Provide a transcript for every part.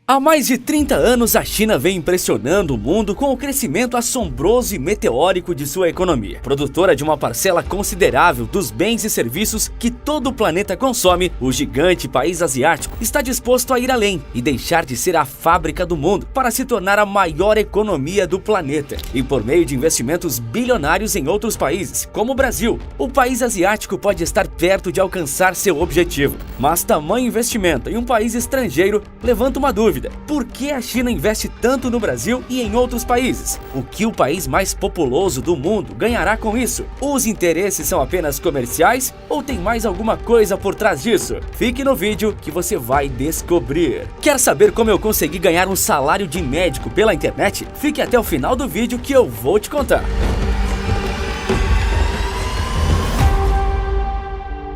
Há mais de 30 anos, a China vem impressionando o mundo com o crescimento assombroso e meteórico de sua economia. Produtora de uma parcela considerável dos bens e serviços que todo o planeta consome, o gigante país asiático está disposto a ir além e deixar de ser a fábrica do mundo para se tornar a maior economia do planeta. E por meio de investimentos bilionários em outros países, como o Brasil, o país asiático pode estar perto de alcançar seu objetivo. Mas tamanho investimento em um país estrangeiro levanta uma dúvida. Por que a China investe tanto no Brasil e em outros países? O que o país mais populoso do mundo ganhará com isso? Os interesses são apenas comerciais ou tem mais alguma coisa por trás disso? Fique no vídeo que você vai descobrir. Quer saber como eu consegui ganhar um salário de médico pela internet? Fique até o final do vídeo que eu vou te contar.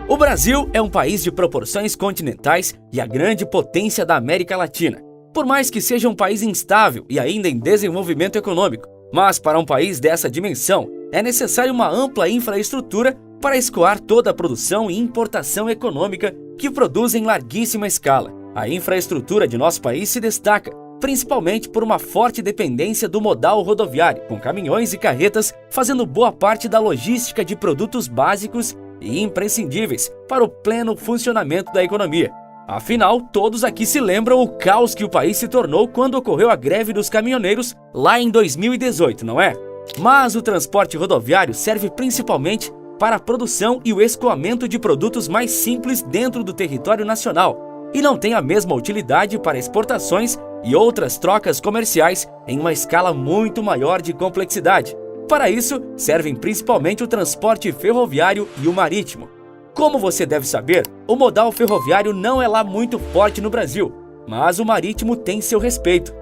O Brasil é um país de proporções continentais e a grande potência da América Latina. Por mais que seja um país instável e ainda em desenvolvimento econômico, mas para um país dessa dimensão, é necessário uma ampla infraestrutura para escoar toda a produção e importação econômica que produz em larguíssima escala. A infraestrutura de nosso país se destaca, principalmente por uma forte dependência do modal rodoviário, com caminhões e carretas fazendo boa parte da logística de produtos básicos e imprescindíveis para o pleno funcionamento da economia. Afinal, todos aqui se lembram o caos que o país se tornou quando ocorreu a greve dos caminhoneiros lá em 2018, não é? Mas o transporte rodoviário serve principalmente para a produção e o escoamento de produtos mais simples dentro do território nacional e não tem a mesma utilidade para exportações e outras trocas comerciais em uma escala muito maior de complexidade. Para isso, servem principalmente o transporte ferroviário e o marítimo. Como você deve saber, o modal ferroviário não é lá muito forte no Brasil, mas o marítimo tem seu respeito.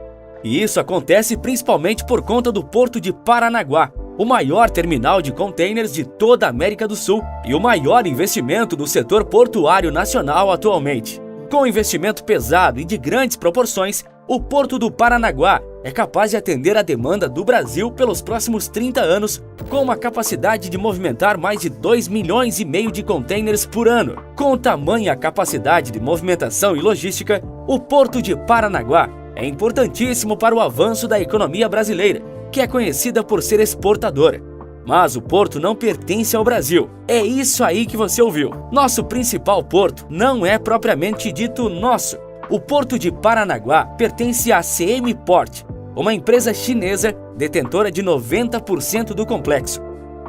E isso acontece principalmente por conta do Porto de Paranaguá, o maior terminal de contêineres de toda a América do Sul e o maior investimento do setor portuário nacional atualmente. Com investimento pesado e de grandes proporções, o Porto do Paranaguá é capaz de atender a demanda do Brasil pelos próximos 30 anos, com uma capacidade de movimentar mais de 2,5 milhões de contêineres por ano. Com tamanha capacidade de movimentação e logística, o Porto de Paranaguá é importantíssimo para o avanço da economia brasileira, que é conhecida por ser exportadora. Mas o porto não pertence ao Brasil. É isso aí que você ouviu. Nosso principal porto não é propriamente dito nosso. O Porto de Paranaguá pertence à CM Port, uma empresa chinesa detentora de 90% do complexo.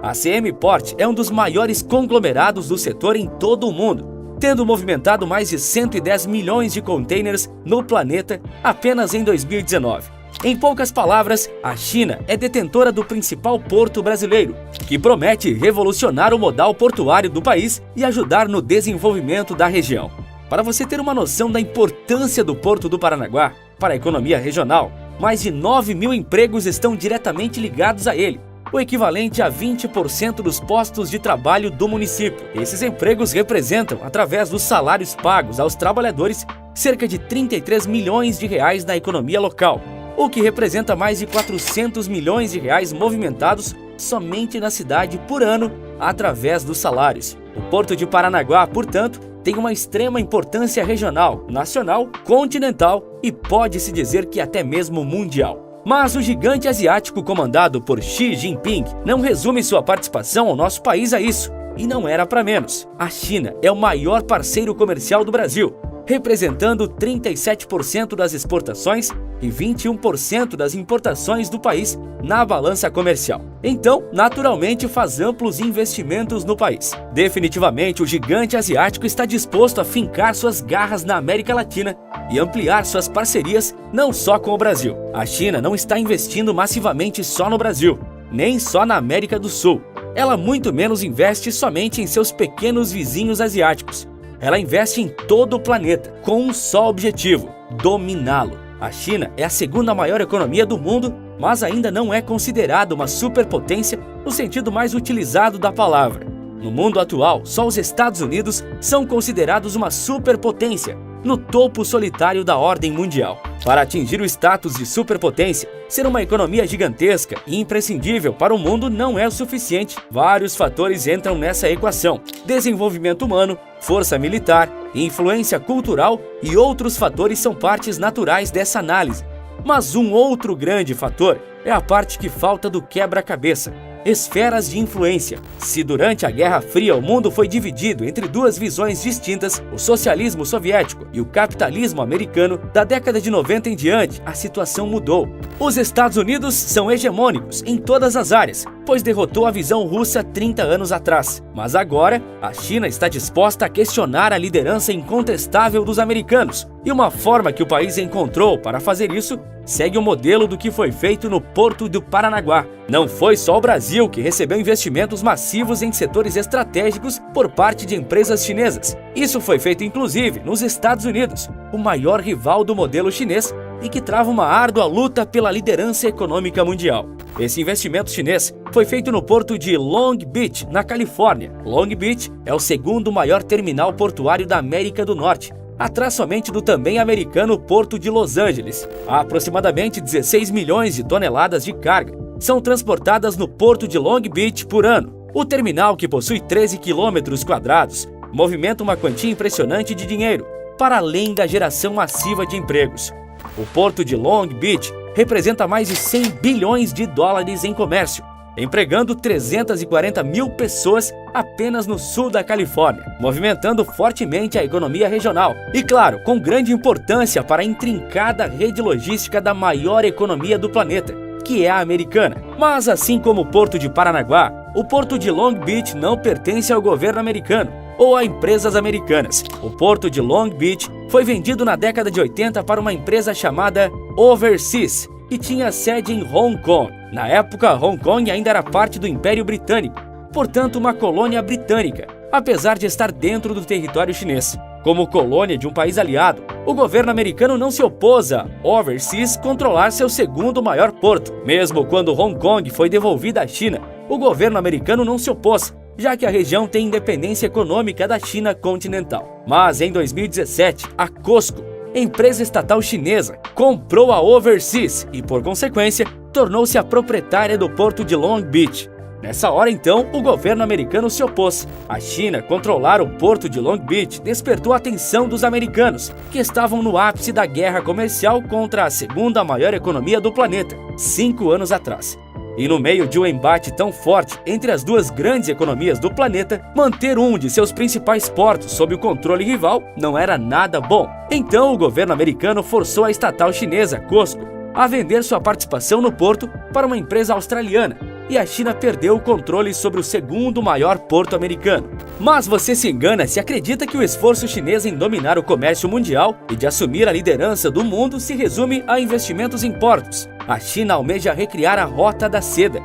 A CM Port é um dos maiores conglomerados do setor em todo o mundo, tendo movimentado mais de 110 milhões de contêineres no planeta apenas em 2019. Em poucas palavras, a China é detentora do principal porto brasileiro, que promete revolucionar o modal portuário do país e ajudar no desenvolvimento da região. Para você ter uma noção da importância do Porto do Paranaguá para a economia regional, mais de 9 mil empregos estão diretamente ligados a ele, o equivalente a 20% dos postos de trabalho do município. Esses empregos representam, através dos salários pagos aos trabalhadores, cerca de 33 milhões de reais na economia local, o que representa mais de 400 milhões de reais movimentados somente na cidade por ano através dos salários. O Porto de Paranaguá, portanto, tem uma extrema importância regional, nacional, continental e pode-se dizer que até mesmo mundial. Mas o gigante asiático comandado por Xi Jinping não resume sua participação ao nosso país a isso, e não era para menos. A China é o maior parceiro comercial do Brasil, representando 37% das exportações e 21% das importações do país na balança comercial. Então, naturalmente, faz amplos investimentos no país. Definitivamente, o gigante asiático está disposto a fincar suas garras na América Latina e ampliar suas parcerias não só com o Brasil. A China não está investindo massivamente só no Brasil, nem só na América do Sul. Ela muito menos investe somente em seus pequenos vizinhos asiáticos. Ela investe em todo o planeta, com um só objetivo: dominá-lo. A China é a segunda maior economia do mundo, mas ainda não é considerada uma superpotência no sentido mais utilizado da palavra. No mundo atual, só os Estados Unidos são considerados uma superpotência, no topo solitário da ordem mundial. Para atingir o status de superpotência, ser uma economia gigantesca e imprescindível para o mundo não é o suficiente. Vários fatores entram nessa equação: desenvolvimento humano, força militar, influência cultural e outros fatores são partes naturais dessa análise. Mas um outro grande fator é a parte que falta do quebra-cabeça: esferas de influência. Se durante a Guerra Fria o mundo foi dividido entre duas visões distintas, o socialismo soviético e o capitalismo americano, da década de 90 em diante, a situação mudou. Os Estados Unidos são hegemônicos em todas as áreas, pois derrotou a visão russa 30 anos atrás. Mas agora, a China está disposta a questionar a liderança incontestável dos americanos. E uma forma que o país encontrou para fazer isso segue o modelo do que foi feito no Porto do Paranaguá. Não foi só o Brasil que recebeu investimentos massivos em setores estratégicos por parte de empresas chinesas. Isso foi feito inclusive nos Estados Unidos, o maior rival do modelo chinês e que trava uma árdua luta pela liderança econômica mundial. Esse investimento chinês foi feito no porto de Long Beach, na Califórnia. Long Beach é o segundo maior terminal portuário da América do Norte, atrás somente do também americano Porto de Los Angeles. Aproximadamente 16 milhões de toneladas de carga são transportadas no Porto de Long Beach por ano. O terminal, que possui 13 quilômetros quadrados, movimenta uma quantia impressionante de dinheiro, para além da geração massiva de empregos. O Porto de Long Beach representa mais de 100 bilhões de dólares em comércio, empregando 340 mil pessoas apenas no sul da Califórnia, movimentando fortemente a economia regional e, claro, com grande importância para a intrincada rede logística da maior economia do planeta, que é a americana. Mas assim como o Porto de Paranaguá, o Porto de Long Beach não pertence ao governo americano ou a empresas americanas. O Porto de Long Beach foi vendido na década de 80 para uma empresa chamada Overseas, que tinha sede em Hong Kong. Na época, Hong Kong ainda era parte do Império Britânico, portanto uma colônia britânica, apesar de estar dentro do território chinês. Como colônia de um país aliado, o governo americano não se opôs a Overseas controlar seu segundo maior porto. Mesmo quando Hong Kong foi devolvida à China, o governo americano não se opôs, já que a região tem independência econômica da China continental. Mas em 2017, a COSCO, empresa estatal chinesa, comprou a Overseas e, por consequência, tornou-se a proprietária do porto de Long Beach. Nessa hora, então, o governo americano se opôs. A China controlar o porto de Long Beach despertou a atenção dos americanos, que estavam no ápice da guerra comercial contra a segunda maior economia do planeta, 5 anos atrás. E no meio de um embate tão forte entre as duas grandes economias do planeta, manter um de seus principais portos sob o controle rival não era nada bom. Então o governo americano forçou a estatal chinesa COSCO a vender sua participação no porto para uma empresa australiana, e a China perdeu o controle sobre o segundo maior porto americano. Mas você se engana se acredita que o esforço chinês em dominar o comércio mundial e de assumir a liderança do mundo se resume a investimentos em portos. A China almeja recriar a Rota da Seda.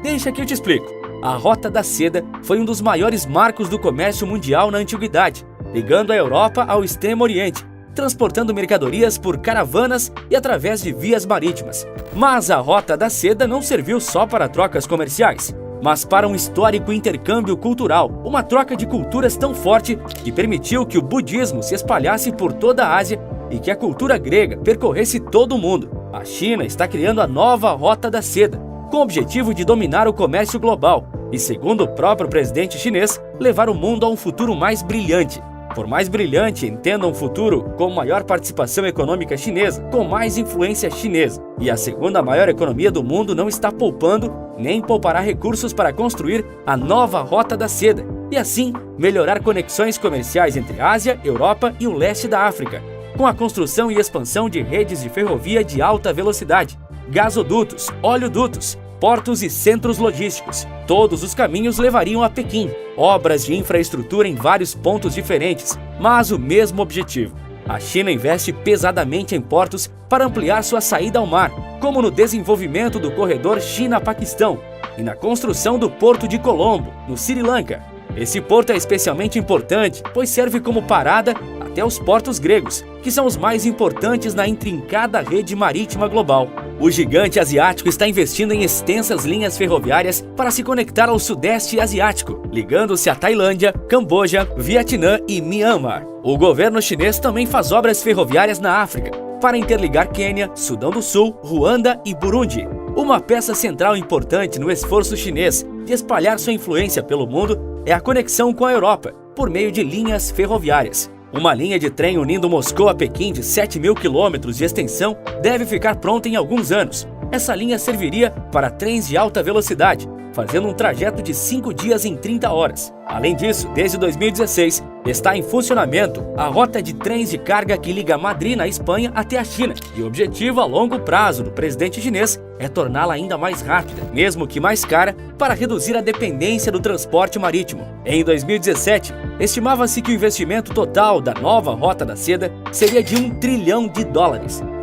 Deixa que eu te explico. A Rota da Seda foi um dos maiores marcos do comércio mundial na antiguidade, ligando a Europa ao Extremo Oriente, transportando mercadorias por caravanas e através de vias marítimas. Mas a Rota da Seda não serviu só para trocas comerciais, mas para um histórico intercâmbio cultural, uma troca de culturas tão forte que permitiu que o budismo se espalhasse por toda a Ásia e que a cultura grega percorresse todo o mundo. A China está criando a nova Rota da Seda, com o objetivo de dominar o comércio global e, segundo o próprio presidente chinês, levar o mundo a um futuro mais brilhante. Por mais brilhante, entenda um futuro com maior participação econômica chinesa, com mais influência chinesa. E a segunda maior economia do mundo não está poupando, nem poupará recursos para construir a nova Rota da Seda, e assim melhorar conexões comerciais entre Ásia, Europa e o leste da África, com a construção e expansão de redes de ferrovia de alta velocidade, gasodutos, oleodutos, portos e centros logísticos. Todos os caminhos levariam a Pequim. Obras de infraestrutura em vários pontos diferentes, mas o mesmo objetivo. A China investe pesadamente em portos para ampliar sua saída ao mar, como no desenvolvimento do corredor China-Paquistão e na construção do Porto de Colombo, no Sri Lanka. Esse porto é especialmente importante, pois serve como parada até os portos gregos, que são os mais importantes na intrincada rede marítima global. O gigante asiático está investindo em extensas linhas ferroviárias para se conectar ao Sudeste Asiático, ligando-se a Tailândia, Camboja, Vietnã e Myanmar. O governo chinês também faz obras ferroviárias na África, para interligar Quênia, Sudão do Sul, Ruanda e Burundi. Uma peça central importante no esforço chinês de espalhar sua influência pelo mundo é a conexão com a Europa, por meio de linhas ferroviárias. Uma linha de trem unindo Moscou a Pequim de 7.000 quilômetros de extensão deve ficar pronta em alguns anos. Essa linha serviria para trens de alta velocidade, fazendo um trajeto de 5 dias em 30 horas. Além disso, desde 2016, está em funcionamento a rota de trens de carga que liga Madrid, na Espanha, até a China. E o objetivo a longo prazo do presidente chinês é torná-la ainda mais rápida, mesmo que mais cara, para reduzir a dependência do transporte marítimo. Em 2017, estimava-se que o investimento total da nova Rota da Seda seria de US$ 1 trilhão.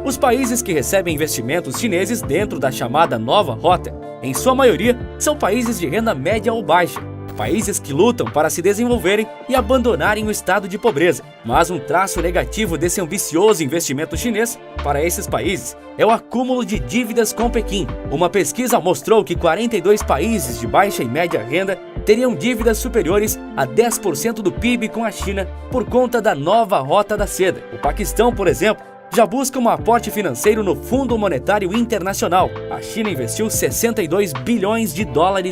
Os países que recebem investimentos chineses dentro da chamada nova rota, em sua maioria, são países de renda média ou baixa, países que lutam para se desenvolverem e abandonarem o estado de pobreza. Mas um traço negativo desse ambicioso investimento chinês para esses países é o acúmulo de dívidas com Pequim. Uma pesquisa mostrou que 42 países de baixa e média renda teriam dívidas superiores a 10% do PIB com a China por conta da nova Rota da Seda. O Paquistão, por exemplo, já busca um aporte financeiro no Fundo Monetário Internacional. A China investiu US$ 62 bilhões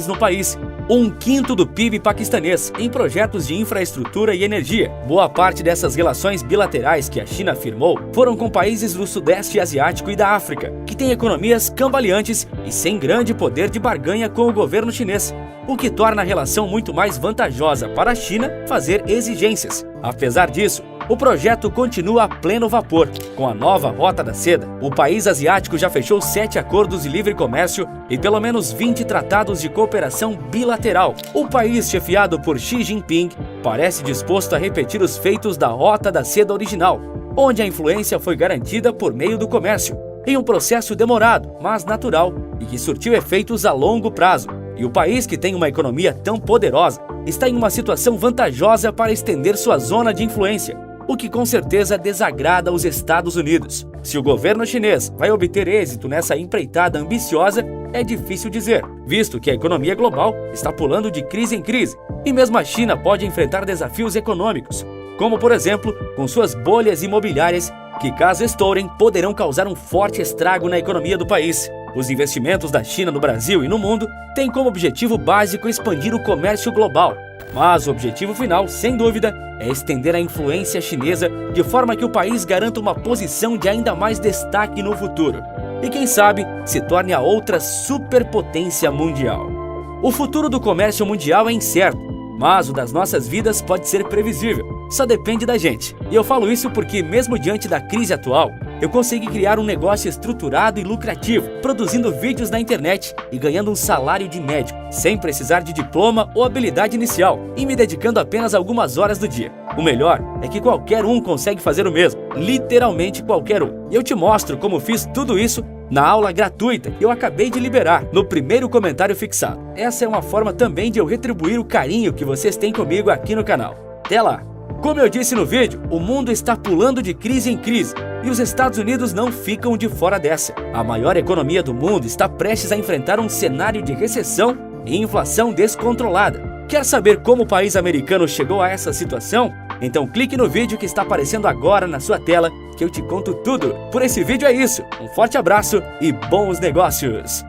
no país, 1/5 do PIB paquistanês, em projetos de infraestrutura e energia. Boa parte dessas relações bilaterais que a China firmou foram com países do Sudeste Asiático e da África, que têm economias cambaleantes e sem grande poder de barganha com o governo chinês, o que torna a relação muito mais vantajosa para a China fazer exigências. Apesar disso, o projeto continua a pleno vapor. Com a nova Rota da Seda, o país asiático já fechou 7 acordos de livre comércio e pelo menos 20 tratados de cooperação bilateral. O país, chefiado por Xi Jinping, parece disposto a repetir os feitos da Rota da Seda original, onde a influência foi garantida por meio do comércio, em um processo demorado, mas natural, e que surtiu efeitos a longo prazo. E o país, que tem uma economia tão poderosa, está em uma situação vantajosa para estender sua zona de influência, o que com certeza desagrada os Estados Unidos. Se o governo chinês vai obter êxito nessa empreitada ambiciosa, é difícil dizer, visto que a economia global está pulando de crise em crise, e mesmo a China pode enfrentar desafios econômicos, como por exemplo, com suas bolhas imobiliárias, que caso estourem, poderão causar um forte estrago na economia do país. Os investimentos da China no Brasil e no mundo têm como objetivo básico expandir o comércio global. Mas o objetivo final, sem dúvida, é estender a influência chinesa de forma que o país garanta uma posição de ainda mais destaque no futuro. E quem sabe, se torne a outra superpotência mundial. O futuro do comércio mundial é incerto, mas o das nossas vidas pode ser previsível. Só depende da gente. E eu falo isso porque, mesmo diante da crise atual, eu consegui criar um negócio estruturado e lucrativo, produzindo vídeos na internet e ganhando um salário de médico, sem precisar de diploma ou habilidade inicial, e me dedicando apenas algumas horas do dia. O melhor é que qualquer um consegue fazer o mesmo, literalmente qualquer um. E eu te mostro como fiz tudo isso na aula gratuita que eu acabei de liberar, no primeiro comentário fixado. Essa é uma forma também de eu retribuir o carinho que vocês têm comigo aqui no canal. Até lá! Como eu disse no vídeo, o mundo está pulando de crise em crise e os Estados Unidos não ficam de fora dessa. A maior economia do mundo está prestes a enfrentar um cenário de recessão e inflação descontrolada. Quer saber como o país americano chegou a essa situação? Então clique no vídeo que está aparecendo agora na sua tela que eu te conto tudo. Por esse vídeo é isso. Um forte abraço e bons negócios!